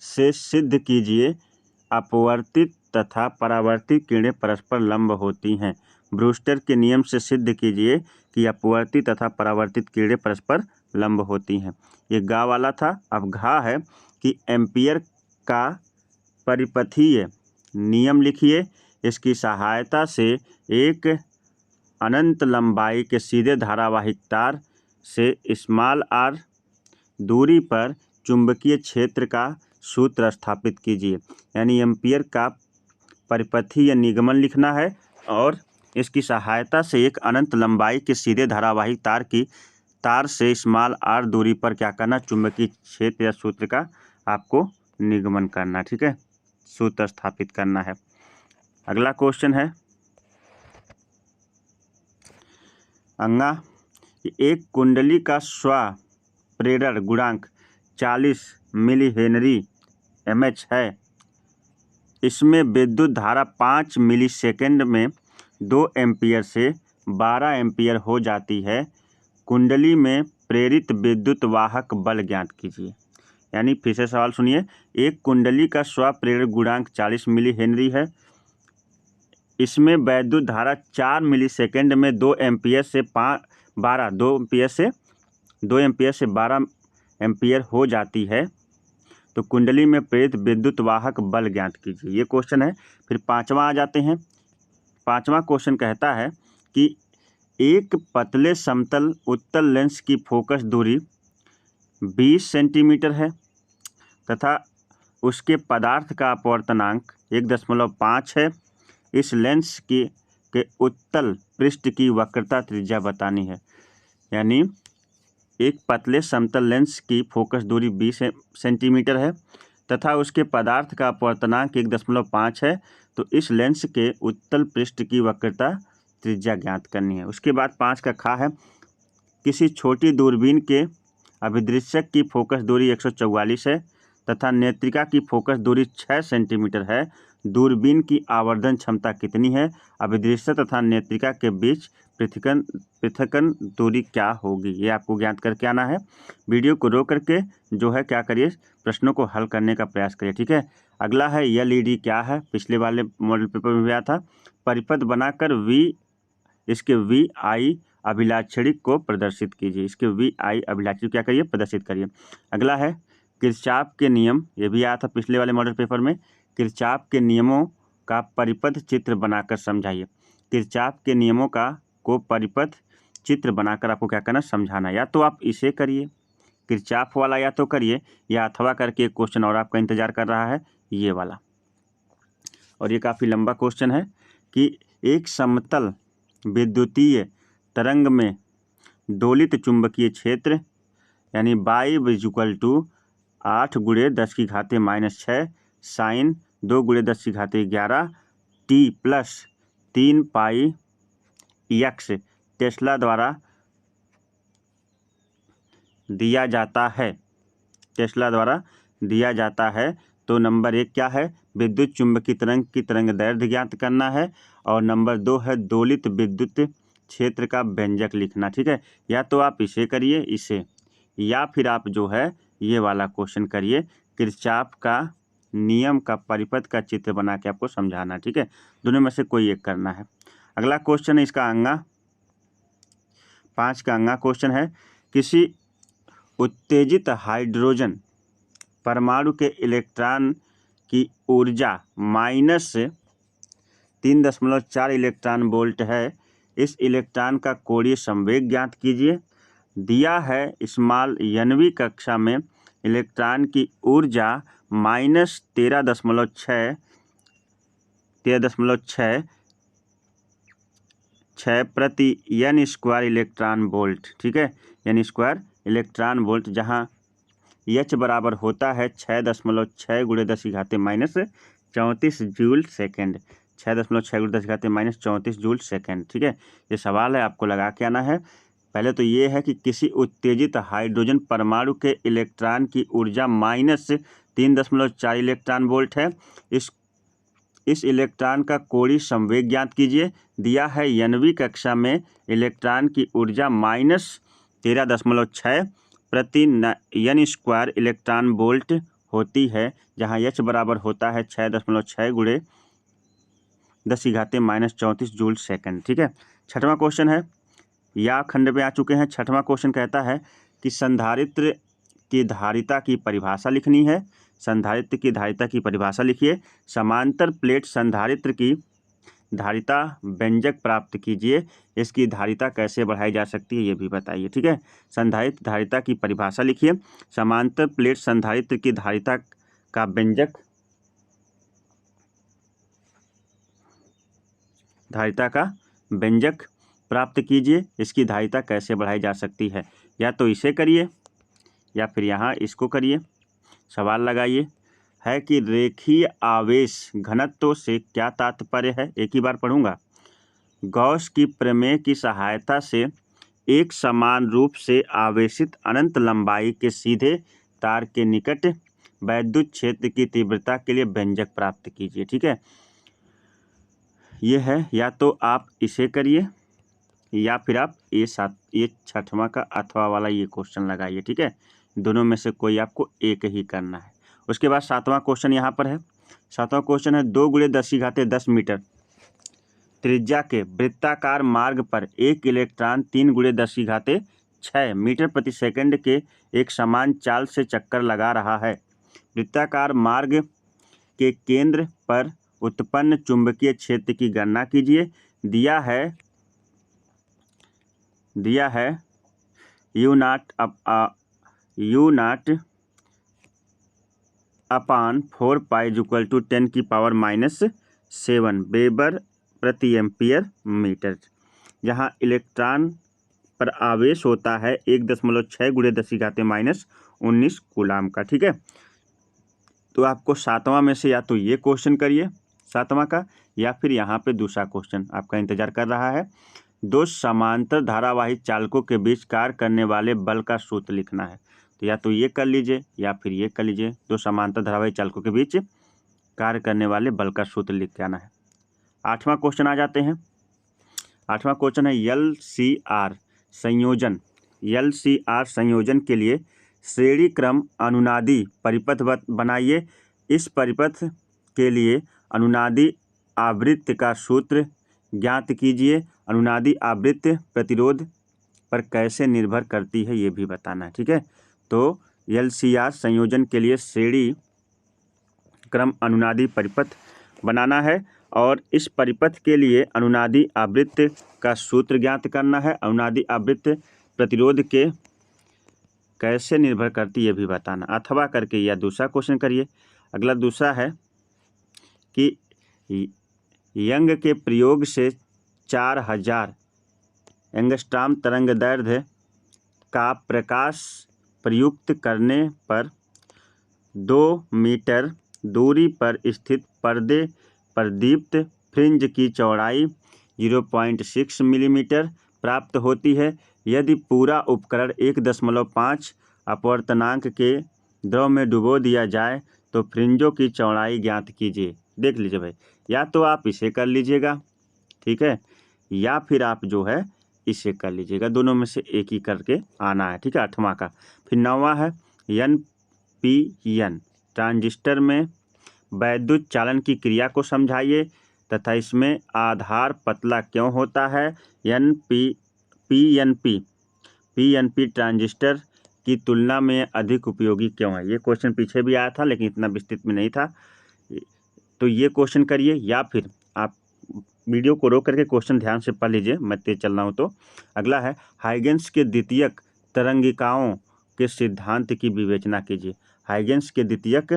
से सिद्ध कीजिए अपवर्तित तथा परावर्तित किरणें परस्पर लंब होती हैं। ब्रूस्टर के नियम से सिद्ध कीजिए कि अपवर्तित तथा परावर्तित किरणें परस्पर लंब होती हैं। ये गा वाला था। अब घा है कि एम्पियर का परिपथीय नियम लिखिए। इसकी सहायता से एक अनंत लंबाई के सीधे धारावाहिक तार से स्मॉल r दूरी पर चुंबकीय क्षेत्र का सूत्र स्थापित कीजिए। यानी एम्पियर का परिपथीय निगमन लिखना है और इसकी सहायता से एक अनंत लंबाई के सीधे धारावाहिक तार से स्मॉल r दूरी पर क्या करना, चुंबकीय क्षेत्र या सूत्र का आपको निगमन करना, ठीक है, सूत्र स्थापित करना है। अगला क्वेश्चन है अंगा एक कुंडली का प्रेरण गुणांक 40 मिली हेनरी mH है। इसमें विद्युत धारा 5 मिलीसेकंड में 2 एम्पीयर से 12 एम्पीयर हो जाती है। कुंडली में प्रेरित विद्युत वाहक बल ज्ञात कीजिए। यानी फिर से सवाल सुनिए। एक कुंडली का प्रेरण गुणांक 40 मिली हेनरी है। इसमें वैद्युत धारा 4 मिलीसेकंड में 2 एम्पीयर से 12 एम्पीयर हो जाती है। तो कुंडली में प्रेरित विद्युत वाहक बल ज्ञात कीजिए। ये क्वेश्चन है। फिर 5वां आ जाते हैं। 5वां क्वेश्चन कहता है कि एक पतले समतल उत्तल लेंस की फोकस दूरी 20 सेंटीमीटर है तथा उसके पदार्थ का अपवर्तनांक 1.5 है। इस लेंस के उत्तल पृष्ठ की वक्रता त्रिज्या बतानी है। यानी एक पतले समतल लेंस की फोकस दूरी 20 सेंटीमीटर है तथा उसके पदार्थ का अपवर्तनांक 1.5 है। तो इस लेंस के उत्तल पृष्ठ की वक्रता त्रिज्या ज्ञात करनी है। उसके बाद 5 का खा है किसी छोटी दूरबीन के अभिदृश्यक की फोकस दूरी 144 है तथा नेत्रिका की फोकस दूरी 6 सेंटीमीटर है। दूरबीन की आवर्धन क्षमता कितनी है। अभिदृश्य तथा नेत्रिका के बीच पृथक्कन दूरी क्या होगी, ये आपको ज्ञात करके आना है। वीडियो को रोक करके जो है क्या करिए, प्रश्नों को हल करने का प्रयास करिए, ठीक है। अगला है LED क्या है, पिछले वाले मॉडल पेपर में भी आया था। परिपथ बनाकर इसके VI अभिलाक्षणिक को प्रदर्शित कीजिए। इसके VI अभिलाक्षणिक क्या करिए, प्रदर्शित करिए। अगला है किरचॉफ के नियम, ये भी आया था पिछले वाले मॉडल पेपर में। किरचॉफ के नियमों का परिपथ चित्र बनाकर समझाइए। किरचॉफ के नियमों को परिपथ चित्र बनाकर आपको क्या करना, समझाना। या तो आप इसे करिए किरचॉफ वाला या तो करिए या अथवा करके एक क्वेश्चन और आपका इंतजार कर रहा है, ये वाला। और ये काफ़ी लंबा क्वेश्चन है कि एक समतल विद्युतीय तरंग में दोलित चुंबकीय क्षेत्र यानी by equal to 8 × 10⁻⁻6 sine 2 × 10⁻11 t plus 3 pi x tesla द्वारा दिया जाता है। टेस्ला द्वारा दिया जाता है। तो नंबर 1 क्या है, विद्युत चुंबकीय तरंग की तरंगदैर्ध्य ज्ञात करना है। और नंबर 2 है दोलित विद्युत क्षेत्र का व्यंजक लिखना। ठीक है, या तो आप इसे करिए, इसे, या फिर आप जो है ये वाला क्वेश्चन करिए, किरचॉफ का नियम का परिपथ का चित्र बना के आपको समझाना। ठीक है, दोनों में से कोई एक करना है। अगला क्वेश्चन है इसका अंगा 5 का अंगा क्वेश्चन है, किसी उत्तेजित हाइड्रोजन परमाणु के इलेक्ट्रॉन की ऊर्जा -3.4 इलेक्ट्रॉन वोल्ट है। इस इलेक्ट्रॉन का कोणीय संवेग ज्ञात कीजिए। दिया है स्मॉल यानवी कक्षा में इलेक्ट्रॉन की ऊर्जा -13.6 प्रति n² इलेक्ट्रॉन वोल्ट। ठीक है, n² इलेक्ट्रॉन वोल्ट, जहाँ H बराबर होता है 6.6 × 10⁻34 जूल सेकेंड। 6.6 × 10⁻34 joule second. ठीक है, ये सवाल है, आपको लगा के आना है। पहले तो ये है कि किसी उत्तेजित हाइड्रोजन परमाणु के इलेक्ट्रॉन की ऊर्जा -3.4 इलेक्ट्रॉन वोल्ट है। इस इलेक्ट्रॉन का कोणीय संवेग ज्ञात कीजिए। दिया है यानवी कक्षा में इलेक्ट्रॉन की ऊर्जा -13.6 प्रति n² इलेक्ट्रॉन वोल्ट होती है, जहाँ H बराबर होता है 6.6 × 10⁻34 जूल सेकेंड। ठीक है, छठवां क्वेश्चन है, या खंड में आ चुके हैं। छठवां क्वेश्चन कहता है कि संधारित्र की धारिता की परिभाषा लिखनी है। संधारित्र की धारिता की परिभाषा लिखिए। समांतर प्लेट संधारित्र की धारिता व्यंजक प्राप्त कीजिए। इसकी धारिता कैसे बढ़ाई जा सकती है ये भी बताइए। ठीक है, संधारित्र धारिता की परिभाषा लिखिए। समांतर प्लेट संधारित्र की धारिता का व्यंजक, धारिता का व्यंजक प्राप्त कीजिए। इसकी धारिता कैसे बढ़ाई जा सकती है, या तो इसे करिए या फिर यहाँ इसको करिए। सवाल लगाइए है कि रेखीय आवेश घनत्व से क्या तात्पर्य है। एक ही बार पढ़ूंगा। गॉस की प्रमेय की सहायता से एक समान रूप से आवेशित अनंत लंबाई के सीधे तार के निकट वैद्युत क्षेत्र की तीव्रता के लिए व्यंजक प्राप्त कीजिए। ठीक है, ये है, या तो आप इसे करिए या फिर आप ये छठवां का अथवा वाला ये क्वेश्चन लगाइए। ठीक है, दोनों में से कोई आपको एक ही करना है। उसके बाद सातवां क्वेश्चन यहाँ पर है। सातवां क्वेश्चन है, 2 × 10⁻10 मीटर त्रिज्या के वृत्ताकार मार्ग पर एक इलेक्ट्रॉन 3 × 10⁻6 मीटर प्रति सेकंड के एक समान चाल से चक्कर लगा रहा है। वृत्ताकार मार्ग के केंद्र पर उत्पन्न चुंबकीय क्षेत्र की गणना कीजिए। दिया है U0/4 पाई = 10⁻⁻7 वेबर प्रति एम्पियर मीटर, जहाँ इलेक्ट्रॉन पर आवेश होता है 1.6 × 10⁻⁻19 कूलाम का। ठीक है, तो आपको सातवां में से या तो ये क्वेश्चन करिए सातवां का, या फिर यहाँ पे दूसरा क्वेश्चन आपका इंतजार कर रहा है। 2 समांतर धारावाही चालकों के बीच कार्य करने वाले बल का सूत्र लिखना है। तो या तो ये कर लीजिए या फिर ये कर लीजिए। 2 समांतर धारावाही चालकों के बीच कार्य करने वाले बल का सूत्र लिख के आना है। आठवां क्वेश्चन आ जाते हैं। आठवां क्वेश्चन है, LCR संयोजन के लिए श्रेणी क्रम अनुनादी परिपथ बनाइए। इस परिपथ के लिए अनुनादी आवृत्ति का सूत्र ज्ञात कीजिए। अनुनादी आवृत्ति प्रतिरोध पर कैसे निर्भर करती है ये भी बताना है। ठीक है, तो LCR संयोजन के लिए श्रेणी क्रम अनुनादी परिपथ बनाना है और इस परिपथ के लिए अनुनादी आवृत्ति का सूत्र ज्ञात करना है। अनुनादी आवृत्ति प्रतिरोध के कैसे निर्भर करती है ये भी बताना। अथवा करके या दूसरा क्वेश्चन करिए। अगला दूसरा है कि यंग के प्रयोग से 4000 एंगस्ट्रॉम तरंगदैर्ध्य का प्रकाश प्रयुक्त करने पर 2 मीटर दूरी पर स्थित पर्दे पर दीप्त फ्रिंज की चौड़ाई 0.6 मिलीमीटर प्राप्त होती है। यदि पूरा उपकरण 1.5 अपवर्तनांक के द्रव में डुबो दिया जाए तो फ्रिंजों की चौड़ाई ज्ञात कीजिए। देख लीजिए भाई, या तो आप इसे कर लीजिएगा, ठीक है, या फिर आप जो है इसे कर लीजिएगा। दोनों में से एक ही करके आना है, ठीक है। 8वां का फिर 9वां है NPN ट्रांजिस्टर में वैद्युत चालन की क्रिया को समझाइए तथा इसमें आधार पतला क्यों होता है। PNP ट्रांजिस्टर की तुलना में अधिक उपयोगी क्यों है। ये क्वेश्चन पीछे भी आया था लेकिन इतना विस्तृत में नहीं था, तो ये क्वेश्चन करिए या फिर आप वीडियो को रोक करके क्वेश्चन ध्यान से पढ़ लीजिए, मैं तेज चल रहा हूँ तो। अगला है हाइगेंस के द्वितीयक तरंगिकाओं के सिद्धांत की विवेचना कीजिए। हाइगेंस के द्वितीयक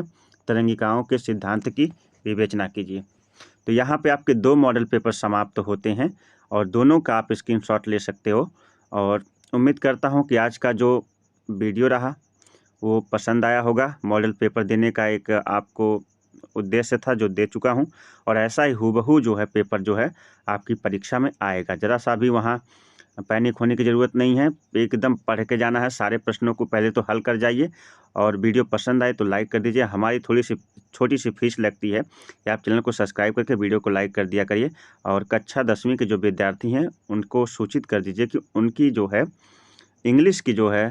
तरंगिकाओं के सिद्धांत की विवेचना कीजिए। तो यहाँ पे आपके 2 मॉडल पेपर समाप्त होते हैं और दोनों का आप स्क्रीनशॉट ले सकते हो। और उम्मीद करता हूँ कि आज का जो वीडियो रहा वो पसंद आया होगा। मॉडल पेपर देने का एक आपको उद्देश्य था जो दे चुका हूँ, और ऐसा ही हूबहू जो है पेपर जो है आपकी परीक्षा में आएगा। ज़रा सा भी वहाँ पैनिक होने की ज़रूरत नहीं है, एकदम पढ़ के जाना है। सारे प्रश्नों को पहले तो हल कर जाइए, और वीडियो पसंद आए तो लाइक कर दीजिए। हमारी थोड़ी सी छोटी सी फीस लगती है कि आप चैनल को सब्सक्राइब करके वीडियो को लाइक कर दिया करिए। और कक्षा 10वीं के जो विद्यार्थी हैं उनको सूचित कर दीजिए कि उनकी जो है इंग्लिश की जो है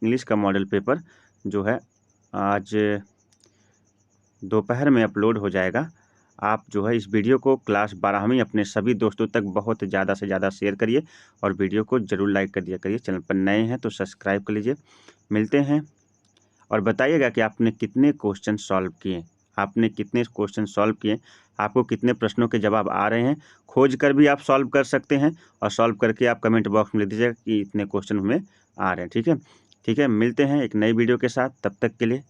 इंग्लिश का मॉडल पेपर जो है आज दोपहर में अपलोड हो जाएगा। आप जो है इस वीडियो को क्लास 12वीं अपने सभी दोस्तों तक बहुत ज़्यादा से ज़्यादा शेयर करिए और वीडियो को ज़रूर लाइक कर दिया करिए। चैनल पर नए हैं तो सब्सक्राइब कर लीजिए। मिलते हैं, और बताइएगा कि आपने कितने क्वेश्चन सॉल्व किए, आपने कितने क्वेश्चन सॉल्व किए, आपको कितने प्रश्नों के जवाब आ रहे हैं। खोज कर भी आप सॉल्व कर सकते हैं, और सॉल्व करके आप कमेंट बॉक्स में लिख दीजिएगा कि इतने क्वेश्चन हमें आ रहे हैं। ठीक है, ठीक है। मिलते हैं एक नई वीडियो के साथ, तब तक के लिए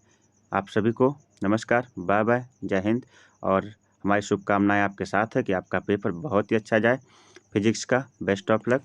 आप सभी को नमस्कार, बाय बाय, जय हिंद। और हमारी शुभकामनाएं आपके साथ है कि आपका पेपर बहुत ही अच्छा जाए। फिजिक्स का बेस्ट ऑफ लक।